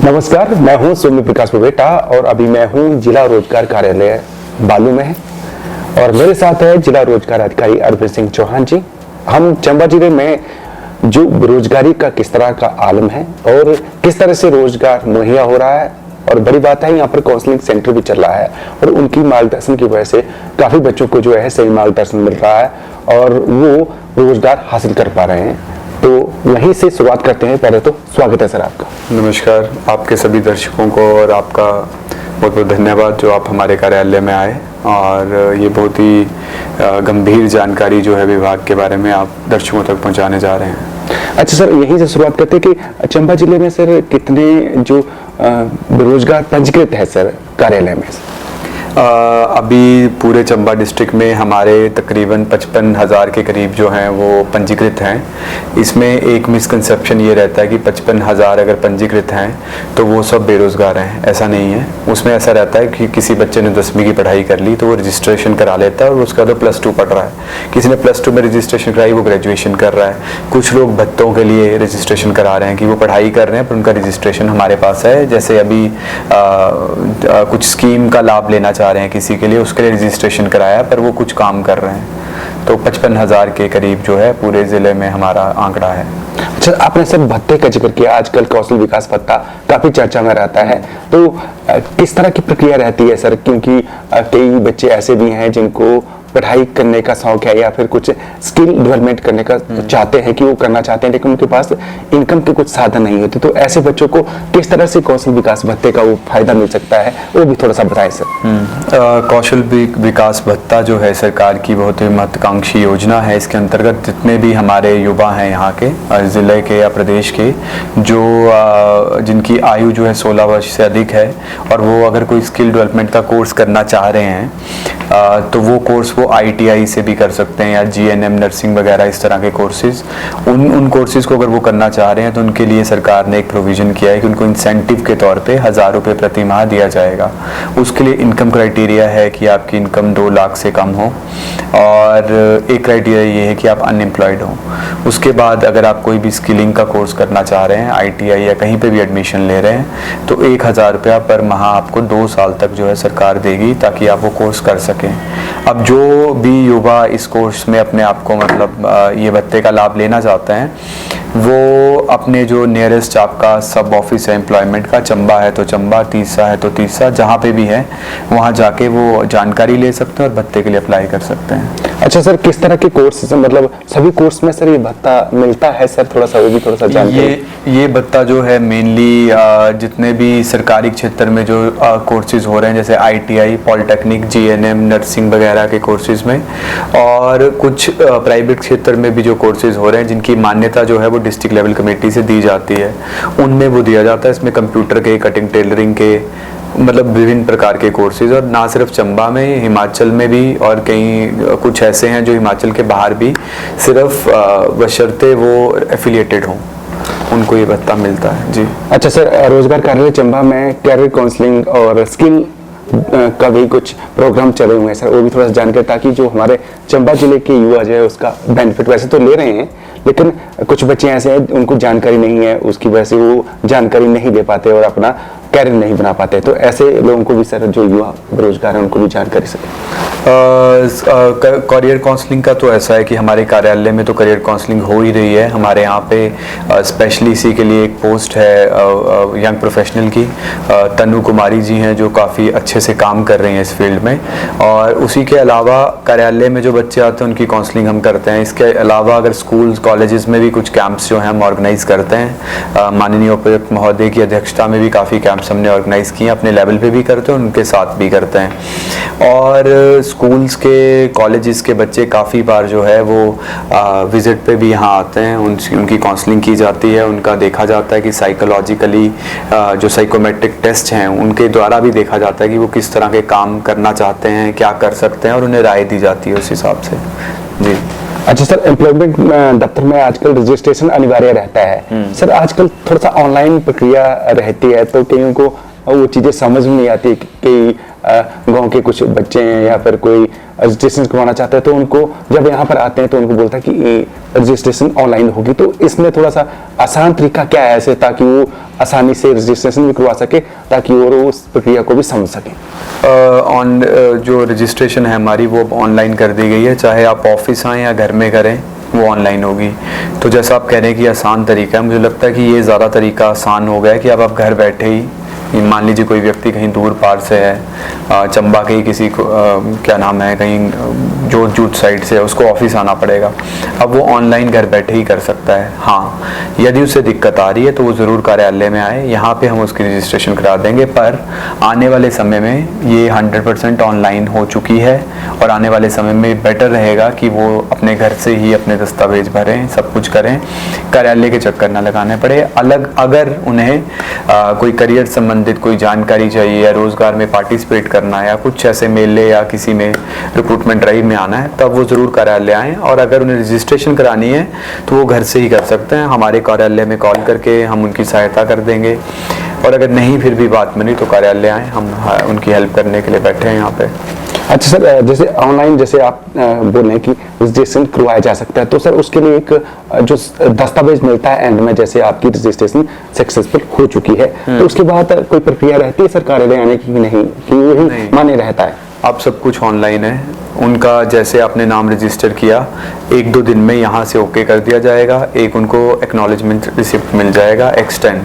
नमस्कार, मैं हूं सौम्य प्रकाश बेटा और अभी मैं हूं जिला रोजगार कार्यालय बालू में है और मेरे साथ है जिला रोजगार अधिकारी अरविंद सिंह चौहान जी। हम चंबा जिले में जो बेरोजगारी का किस तरह का आलम है और किस तरह से रोजगार मुहैया हो रहा है, और बड़ी बात है यहाँ पर काउंसलिंग सेंटर भी चल रहा है और उनकी मार्गदर्शन की वजह से काफी बच्चों को जो है सही मार्गदर्शन मिल रहा है और वो रोजगार हासिल कर पा रहे हैं। तो वहीं से शुरुआत करते हैं। पहले तो स्वागत है सर आपका। नमस्कार, आपके सभी दर्शकों को और आपका बहुत बहुत धन्यवाद जो आप हमारे कार्यालय में आए और ये बहुत ही गंभीर जानकारी जो है विभाग के बारे में आप दर्शकों तक पहुंचाने जा रहे हैं। अच्छा सर, यहीं से शुरुआत करते हैं कि चंबा जिले में सर कितने जो बेरोजगार पंजीकृत है सर कार्यालय में? अभी पूरे चंबा डिस्ट्रिक्ट में हमारे तकरीबन 55,000 के करीब जो हैं वो पंजीकृत हैं। इसमें एक मिसकंसेप्शन ये रहता है कि 55,000 अगर पंजीकृत हैं तो वो सब बेरोज़गार हैं। ऐसा नहीं है। उसमें ऐसा रहता है कि किसी बच्चे ने 10वीं की पढ़ाई कर ली तो वो रजिस्ट्रेशन करा लेता है और उसका तो +2 पढ़ रहा है। किसी ने +2 में रजिस्ट्रेशन कराई, वो ग्रेजुएशन कर रहा है। कुछ लोग भत्तों के लिए रजिस्ट्रेशन करा रहे हैं कि वो पढ़ाई कर रहे हैं पर उनका रजिस्ट्रेशन हमारे पास है। जैसे अभी कुछ स्कीम का लाभ लेना चाह रहे हैं किसी के लिए, उसके लिए रजिस्ट्रेशन कराया पर वो कुछ काम कर रहे हैं। तो 55,000 के करीब जो है पूरे जिले में हमारा आंकड़ा है। अच्छा, आपने सर भत्ते का जिक्र किया। आजकल कौशल विकास भत्ता काफी चर्चा में रहता है, तो किस तरह की प्रक्रिया रहती है सर? क्योंकि कई बच्चे ऐसे भी हैं जिनको पढ़ाई करने का शौक है या फिर कुछ स्किल डेवलपमेंट करने का चाहते हैं कि वो करना चाहते हैं लेकिन उनके पास इनकम के कुछ साधन नहीं होते, तो ऐसे बच्चों को किस तरह से कौशल विकास भत्ते का वो फायदा मिल सकता है, वो भी थोड़ा सा बताएं सर। कौशल विकास भत्ता जो है सरकार की बहुत ही महत्वाकांक्षी योजना है। इसके अंतर्गत जितने भी हमारे युवा हैं यहाँ के ज़िले के या प्रदेश के जो जिनकी आयु जो है 16 वर्ष से अधिक है और वो अगर कोई स्किल डेवलपमेंट का कोर्स करना चाह रहे हैं तो वो कोर्स वो ITI से भी कर सकते हैं या GNM नर्सिंग वगैरह इस तरह के कोर्सेज। उन कोर्सेज को अगर वो करना चाह रहे हैं तो उनके लिए सरकार ने एक प्रोविज़न किया है कि उनको इंसेंटिव के तौर पे 1,000 रुपये प्रति माह दिया जाएगा। उसके लिए इनकम क्राइटेरिया है कि आपकी इनकम 2 लाख से कम हो और एक क्राइटेरिया ये है कि आप अनएम्प्लॉयड हो। उसके बाद अगर आप कोई भी स्किलिंग का कोर्स करना चाह रहे हैं, ITI या कहीं पर भी एडमिशन ले रहे हैं तो 1,000 रुपया पर माह आपको 2 साल तक जो है सरकार देगी ताकि आप वो कोर्स कर सकें। अब जो भी युवा इस कोर्स में अपने आप को मतलब ये भत्ते का लाभ लेना चाहते हैं वो अपने जो नियरेस्ट आपका सब ऑफिस है एम्प्लॉयमेंट का, चंबा है तो चंबा, तीसा है तो तीसा, जहाँ पे भी है वहाँ जाके वो जानकारी ले सकते हैं और भत्ते के लिए अप्लाई कर सकते हैं। अच्छा सर, किस तरह के कोर्स, मतलब सभी कोर्स में सर ये भत्ता मिलता है सर? थोड़ा सा वो भी थोड़ा सा जानकारी। ये भत्ता जो है मेनली जितने भी सरकारी क्षेत्र में जो कोर्सेज हो रहे हैं जैसे ITI, पॉलिटेक्निक, GNM नर्सिंग वगैरह के कोर्सेज में और कुछ प्राइवेट क्षेत्र में भी जो कोर्सेज हो रहे हैं जिनकी मान्यता जो है वो डिस्ट्रिक्ट लेवल कमेटी से दी जाती है, उनमें वो दिया जाता है। इसमें कंप्यूटर के, कटिंग टेलरिंग के, मतलब विभिन्न प्रकार के कोर्सेज, और ना सिर्फ चंबा में, हिमाचल में भी और कहीं कुछ ऐसे हैं जो हिमाचल के बाहर भी सिर्फ बशर्ते वो एफिलिएटेड हों उनको ये भत्ता मिलता है। जी अच्छा सर, रोजगार कार्यालय चंबा में कैरियर काउंसलिंग और स्किल का भी कुछ प्रोग्राम चले हुए हैं सर, वो भी थोड़ा सा जानकारी, ताकि जो हमारे चंबा जिले के युवा जो है उसका बेनिफिट वैसे तो ले रहे हैं लेकिन कुछ बच्चे ऐसे हैं उनको जानकारी नहीं है, उसकी वजह से वो जानकारी नहीं दे पाते और अपना कैरियर नहीं बना पाते, तो ऐसे लोगों को भी सर जो युवा बेरोजगार है उनको भी जानकारी सके। करियर काउंसलिंग का तो ऐसा है कि हमारे कार्यालय में तो करियर काउंसलिंग हो ही रही है। हमारे यहाँ पे स्पेशली इसी के लिए एक पोस्ट है यंग प्रोफेशनल की, तनु कुमारी जी हैं जो काफ़ी अच्छे से काम कर रही हैं इस फील्ड में, और उसी के अलावा कार्यालय में जो बच्चे आते हैं उनकी काउंसलिंग हम करते हैं। इसके अलावा अगर स्कूल कॉलेजेस में भी कुछ कैंप्स जो हैं हम ऑर्गेनाइज करते हैं। माननीय उपायुक्त महोदय की अध्यक्षता में भी काफ़ी कैंप्स हमने ऑर्गेनाइज किए, अपने लेवल पे भी करते हैं, उनके साथ भी करते हैं। और स्कूल्स के, कॉलेजेस के बच्चे काफ़ी बार जो है वो विज़िट पे भी यहाँ आते हैं, उनकी काउंसलिंग की जाती है, उनका देखा जाता है कि साइकोलॉजिकली जो साइकोमेट्रिक टेस्ट हैं उनके द्वारा भी देखा जाता है कि वो किस तरह के काम करना चाहते हैं, क्या कर सकते हैं, और उन्हें राय दी जाती है उस हिसाब से। जी अच्छा सर, एम्प्लॉयमेंट दफ्तर में आजकल रजिस्ट्रेशन अनिवार्य रहता है सर, आजकल थोड़ा सा ऑनलाइन प्रक्रिया रहती है तो कईयों को वो चीज़ें समझ में नहीं आती कि गांव के कुछ बच्चे हैं या फिर कोई रजिस्ट्रेशन करवाना चाहते हैं, तो उनको जब यहाँ पर आते हैं तो उनको बोलता है कि रजिस्ट्रेशन ऑनलाइन होगी। तो इसमें थोड़ा सा आसान तरीका क्या है ऐसे, ताकि वो आसानी से रजिस्ट्रेशन भी करवा सके, ताकि वो उस प्रक्रिया को भी समझ सकें? जो रजिस्ट्रेशन है हमारी वो ऑनलाइन कर दी गई है, चाहे आप ऑफिस आएँ या घर में करें वो ऑनलाइन होगी। तो जैसा आप कह रहे हैं कि आसान तरीका है, मुझे लगता है कि ये ज़्यादा तरीका आसान हो गया है कि अब आप घर बैठे ही, मान लीजिए कोई व्यक्ति कहीं दूर पार से है, चंबा के ही किसी को क्या नाम है, कहीं जोत जूट साइड से, उसको ऑफिस आना पड़ेगा, अब वो ऑनलाइन घर बैठे ही कर सकता है। हाँ, यदि उसे दिक्कत आ रही है तो वो ज़रूर कार्यालय में आए, यहाँ पे हम उसकी रजिस्ट्रेशन करा देंगे। पर आने वाले समय में ये 100% ऑनलाइन हो चुकी है और आने वाले समय में बेटर रहेगा कि वो अपने घर से ही अपने दस्तावेज भरें, सब कुछ करें, कार्यालय के चक्कर ना लगाने पड़े। अलग अगर उन्हें कोई करियर संबंधित कोई जानकारी चाहिए या रोजगार में पार्टिसिपेट करना है या कुछ ऐसे मेले या किसी में रिक्रूटमेंट ड्राइव में आना है, तब वो ज़रूर कार्यालय आएँ। और अगर उन्हें रजिस्ट्रेशन करानी है तो वो घर से ही कर सकते हैं, हमारे कार्यालय में कॉल करके हम उनकी सहायता कर देंगे। और अगर नहीं फिर भी बात बनी तो कार्यालय आएँ, हम उनकी हेल्प करने के लिए बैठे हैं यहाँ पे। अच्छा सर, जैसे ऑनलाइन जैसे आप बोल रहे हैं कि रजिस्ट्रेशन करवाया जा सकता है, तो सर उसके लिए एक जो दस्तावेज मिलता है एंड में, जैसे आपकी रजिस्ट्रेशन सक्सेसफुल हो चुकी है, तो उसके बाद कोई प्रक्रिया रहती है सर कार्यालय आने की नहीं, कि वही मान्य रहता है? अब सब कुछ ऑनलाइन है। उनका जैसे आपने नाम रजिस्टर किया, 1-2 दिन में यहाँ से ओके कर दिया जाएगा, एक उनको एक्नॉलेजमेंट रिसिप्ट मिल जाएगा एक्सटेंड।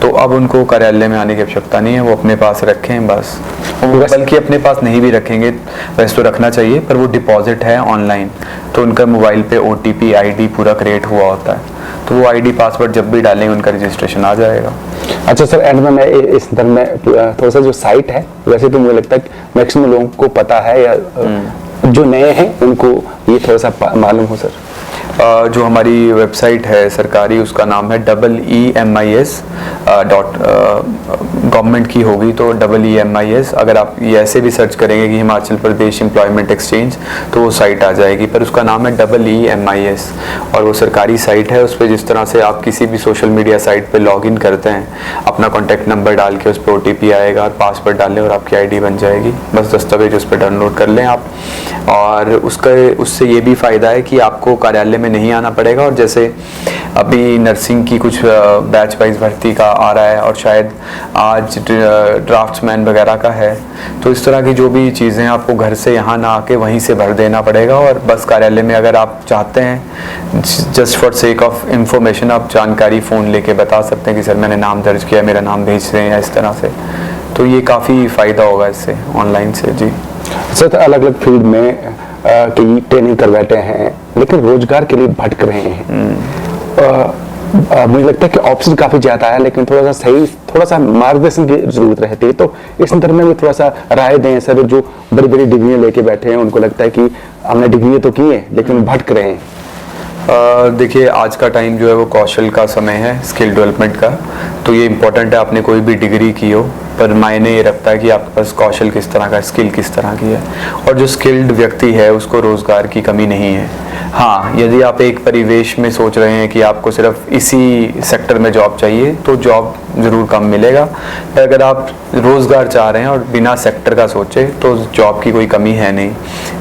तो अब उनको कार्यालय में आने की आवश्यकता नहीं है, वो अपने पास रखें बस। बल्कि अपने पास नहीं भी रखेंगे, वैसे तो रखना चाहिए, पर वो डिपॉजिट है ऑनलाइन, तो उनका मोबाइल पे OTP ID पूरा क्रिएट हुआ होता है, तो वो ID पासवर्ड जब भी डालेंगे उनका रजिस्ट्रेशन आ जाएगा। अच्छा सर, एंड में मैं इस संदर्भ में थोड़ा सा जो साइट है, वैसे तो मुझे लगता है कि मैक्सिमम लोगों को पता है, या जो नए हैं उनको ये थोड़ा सा मालूम हो सर। जो हमारी वेबसाइट है सरकारी, उसका नाम है EEMIS गवर्नमेंट की होगी तो EEMIS। अगर आप ये ऐसे भी सर्च करेंगे कि हिमाचल प्रदेश एम्प्लॉयमेंट एक्सचेंज, तो वो साइट आ जाएगी, पर उसका नाम है EEMIS और वो सरकारी साइट है। उस पर जिस तरह से आप किसी भी सोशल मीडिया साइट पे लॉगिन करते हैं, अपना कॉन्टैक्ट नंबर डाल के उस पर OTP आएगा और पासवर्ड डालें और आपकी ID बन जाएगी। बस दस्तावेज उस पर डाउनलोड कर लें आप, और उससे ये भी फ़ायदा है कि आपको कार्यालय में नहीं आना पड़ेगा। और जैसे अभी नर्सिंग की कुछ बैच वाइज भर्ती का आ रहा है और शायद आज ड्राफ्ट्समैन वगैरह का है, तो इस तरह की जो भी चीज़ें आपको घर से यहाँ ना आके वहीं से भर देना पड़ेगा। और बस कार्यालय में अगर आप चाहते हैं, just for sake of information, आप जानकारी फ़ोन लेके बता सकते हैं कि सर मैंने नाम दर्ज किया, मेरा नाम भेज रहे हैं, या इस तरह से। तो ये काफ़ी फ़ायदा होगा इससे ऑनलाइन से। जी सर, तो अलग अलग फील्ड में की ट्रेनिंग कर बैठे हैं, लेकिन रोजगार के लिए भटक रहे हैं। मुझे लगता है कि ऑप्शन काफी ज्यादा है, लेकिन थोड़ा सा मार्गदर्शन की जरूरत रहती है। तो इस संदर्भ में भी थोड़ा सा राय दें सर, जो बड़ी बड़ी डिग्रियां लेके बैठे हैं, उनको लगता है कि हमने डिग्री तो की है लेकिन भटक रहे हैं। देखिए, आज का टाइम जो है वो कौशल का समय है, स्किल डेवलपमेंट का। तो ये इम्पोर्टेंट है, आपने कोई भी डिग्री की हो, पर मायने ये रखता है कि आपके पास कौशल किस तरह का, स्किल किस तरह की है। और जो स्किल्ड व्यक्ति है उसको रोज़गार की कमी नहीं है। हाँ, यदि आप एक परिवेश में सोच रहे हैं कि आपको सिर्फ इसी सेक्टर में जॉब चाहिए, तो जॉब ज़रूर कम मिलेगा। पर अगर आप रोज़गार चाह रहे हैं और बिना सेक्टर का सोचे, तो जॉब की कोई कमी है नहीं।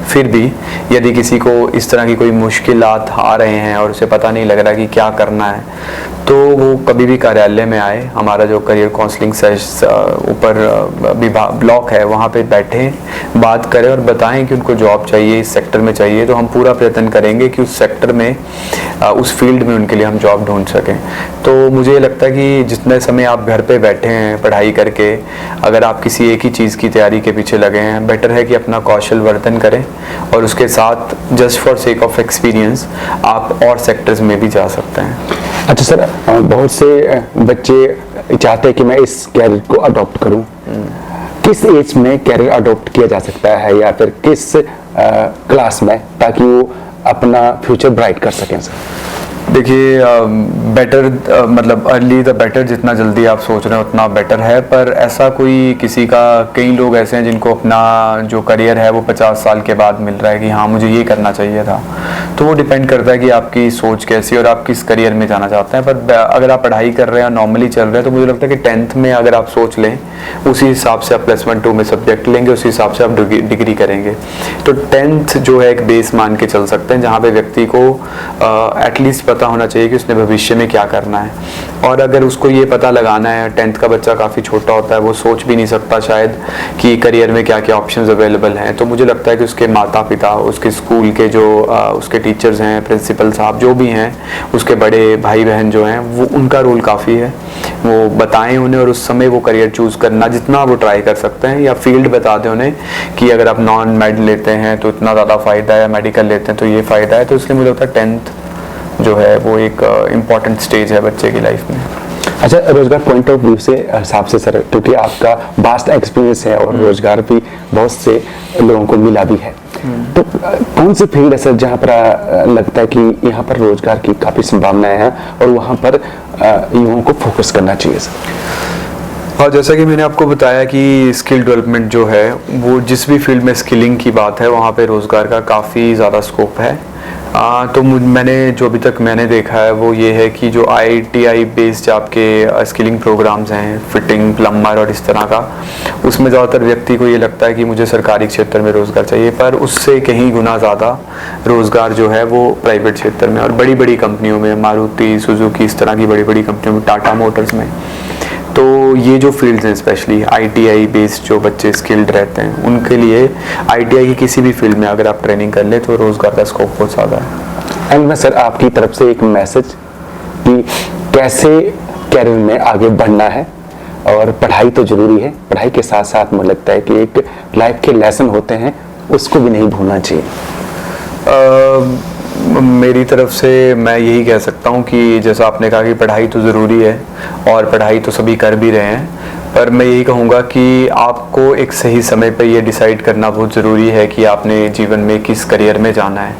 फिर भी यदि किसी को इस तरह की कोई मुश्किलात आ रहे हैं और उसे पता नहीं लग रहा कि क्या करना है, तो वो कभी भी कार्यालय में आए। हमारा जो करियर काउंसलिंग ऊपर विभाग ब्लॉक है, वहाँ पे बैठें, बात करें और बताएं कि उनको जॉब चाहिए, इस सेक्टर में चाहिए। तो हम पूरा प्रयत्न करेंगे कि उस सेक्टर में, उस फील्ड में उनके लिए हम जॉब ढूंढ सकें। तो मुझे लगता है कि जितने समय आप घर पे बैठे हैं पढ़ाई करके, अगर आप किसी एक ही चीज़ की तैयारी के पीछे लगे हैं, बेटर है कि अपना कौशल वर्धन करें और उसके साथ just for sake of experience आप और सेक्टर्स में भी जा सकते हैं। अच्छा सर, बहुत से बच्चे चाहते हैं कि मैं इस कैरियर को अडॉप्ट करूं, किस एज में कैरियर अडॉप्ट किया जा सकता है, या फिर किस क्लास में, ताकि वो अपना फ्यूचर ब्राइट कर सकें सर? देखिए बेटर मतलब अर्ली द बेटर, जितना जल्दी आप सोच रहे हैं उतना बेटर है। पर ऐसा कोई किसी का, कई लोग ऐसे हैं जिनको अपना जो करियर है वो 50 साल के बाद मिल रहा है कि हाँ मुझे ये करना चाहिए था। तो वो डिपेंड करता है कि आपकी सोच कैसी है और आप किस करियर में जाना चाहते हैं। पर अगर आप पढ़ाई कर रहे हैं नॉर्मली चल रहे हैं तो मुझे लगता है कि 10th में अगर आप सोच लें उसी हिसाब से आप +1 2 में सब्जेक्ट लेंगे, उसी हिसाब से आप डिग्री करेंगे। तो 10th जो है एक बेस मान के चल सकते हैं जहाँ पे व्यक्ति को एटलीस्ट पता होना चाहिए कि उसने भविष्य में क्या करना है। और अगर उसको ये पता लगाना है, 10th का बच्चा काफ़ी छोटा होता है, वो सोच भी नहीं सकता शायद कि करियर में क्या क्या ऑप्शंस अवेलेबल हैं। तो मुझे लगता है कि उसके माता पिता, उसके स्कूल के जो उसके टीचर्स हैं, प्रिंसिपल साहब जो भी हैं, उसके बड़े भाई बहन जो हैं, वो उनका रोल काफ़ी है। वो बताएं उन्हें और उस समय वो करियर चूज़ करना जितना वो ट्राई कर सकते हैं, या फील्ड बता दें उन्हें कि अगर आप नॉन मेड लेते हैं तो इतना ज़्यादा फ़ायदा है, मेडिकल लेते हैं तो ये फ़ायदा है। तो इसलिए मुझे लगता है 10th जो है वो एक इम्पॉर्टेंट स्टेज है बच्चे की लाइफ में। अच्छा, रोजगार पॉइंट ऑफ व्यू से हिसाब से सर, क्योंकि आपका वास्ट एक्सपीरियंस है और रोजगार भी बहुत से लोगों को मिला भी है, तो कौन सी फील्ड है सर जहाँ पर लगता है कि यहाँ पर रोजगार की काफ़ी संभावनाएं हैं और वहाँ पर युवाओं को फोकस करना चाहिए सर? और जैसा कि मैंने आपको बताया कि स्किल डेवलपमेंट जो है वो जिस भी फील्ड में स्किलिंग की बात है वहाँ पे रोज़गार का काफ़ी ज़्यादा स्कोप है। तो मैंने जो अभी तक मैंने देखा है वो ये है कि जो ITI बेस्ड आपके स्किलिंग प्रोग्राम्स हैं, फिटिंग, प्लम्बर और इस तरह का, उसमें ज़्यादातर व्यक्ति को ये लगता है कि मुझे सरकारी क्षेत्र में रोज़गार चाहिए, पर उससे कहीं गुना ज़्यादा रोज़गार जो है वो प्राइवेट क्षेत्र में और बड़ी बड़ी कंपनियों में, मारुति, सुजुकी, इस तरह की बड़ी बड़ी कंपनियों में, टाटा मोटर्स में। तो ये जो फील्ड्स हैं स्पेशली ITI बेस्ड जो बच्चे स्किल्ड रहते हैं उनके लिए ITI की किसी भी फील्ड में अगर आप ट्रेनिंग कर ले तो रोज़गार का स्कोप बहुत ज़्यादा है। एंड में सर आपकी तरफ से एक मैसेज कि कैसे कैरियर में आगे बढ़ना है, और पढ़ाई तो ज़रूरी है, पढ़ाई के साथ साथ मुझे लगता है कि एक लाइफ के लेसन होते हैं उसको भी नहीं भूलना चाहिए। मेरी तरफ से मैं यही कह सकता हूँ कि जैसा आपने कहा कि पढ़ाई तो ज़रूरी है और पढ़ाई तो सभी कर भी रहे हैं, पर मैं यही कहूँगा कि आपको एक सही समय पर ये डिसाइड करना बहुत ज़रूरी है कि आपने जीवन में किस करियर में जाना है,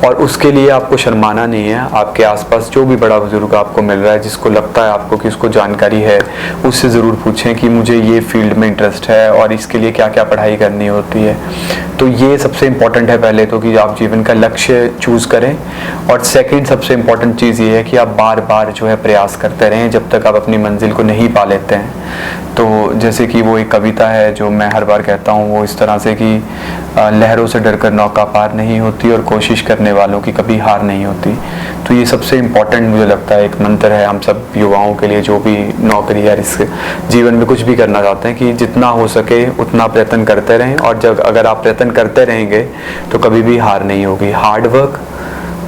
और उसके लिए आपको शर्माना नहीं है। आपके आसपास जो भी बड़ा बुजुर्ग आपको मिल रहा है, जिसको लगता है आपको कि उसको जानकारी है, उससे ज़रूर पूछें कि मुझे ये फील्ड में इंटरेस्ट है और इसके लिए क्या क्या पढ़ाई करनी होती है। तो ये सबसे इम्पॉर्टेंट है पहले तो कि आप जीवन का लक्ष्य चूज़ करें, और सेकंड सबसे इम्पॉर्टेंट चीज़ ये है कि आप बार बार जो है प्रयास करते रहें जब तक आप अपनी मंजिल को नहीं पा लेते हैं। तो जैसे कि वो एक कविता है जो मैं हर बार कहता हूँ, वो इस तरह से कि लहरों से डरकर नौका पार नहीं होती और कोशिश करने वालों की कभी हार नहीं होती। तो ये सबसे इम्पॉर्टेंट मुझे लगता है एक मंत्र है हम सब युवाओं के लिए, जो भी नौकरी या इस जीवन में कुछ भी करना चाहते हैं, कि जितना हो सके उतना प्रयत्न करते रहें, और जब अगर आप प्रयत्न करते रहेंगे तो कभी भी हार नहीं होगी। हार्ड वर्क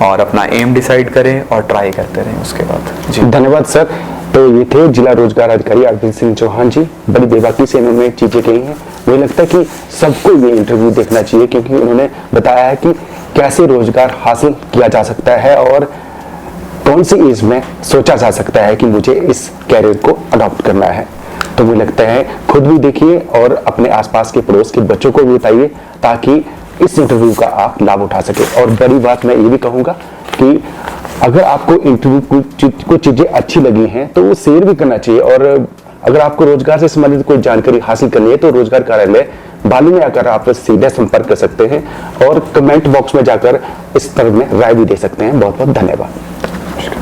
और अपना एम डिसाइड करें और ट्राई करते रहें उसके बाद। जी धन्यवाद सर। तो ये थे जिला रोजगार अधिकारी अरविंद सिंह चौहान जी। बड़ी बेबाकी से इन्होंने चीजें कही हैं, मुझे लगता है कि सबको ये इंटरव्यू देखना चाहिए, क्योंकि उन्होंने बताया है कि कैसे रोजगार हासिल किया जा सकता है और कौन सी एज में सोचा जा सकता है कि मुझे इस कैरियर को अडॉप्ट करना है। तो मुझे लगता है खुद भी देखिए और अपने आसपास के पड़ोस के बच्चों को भी बताइए, ताकि इस इंटरव्यू का आप लाभ उठा सके। और बड़ी बात मैं ये भी कहूँगा कि अगर आपको इंटरव्यू कुछ चीज़ें अच्छी लगी हैं तो वो शेयर भी करना चाहिए, और अगर आपको रोजगार से संबंधित कोई जानकारी हासिल करनी है तो रोजगार कार्यालय बालू में आकर आप सीधे संपर्क कर सकते हैं और कमेंट बॉक्स में जाकर इस तरह में राय भी दे सकते हैं। बहुत बहुत धन्यवाद।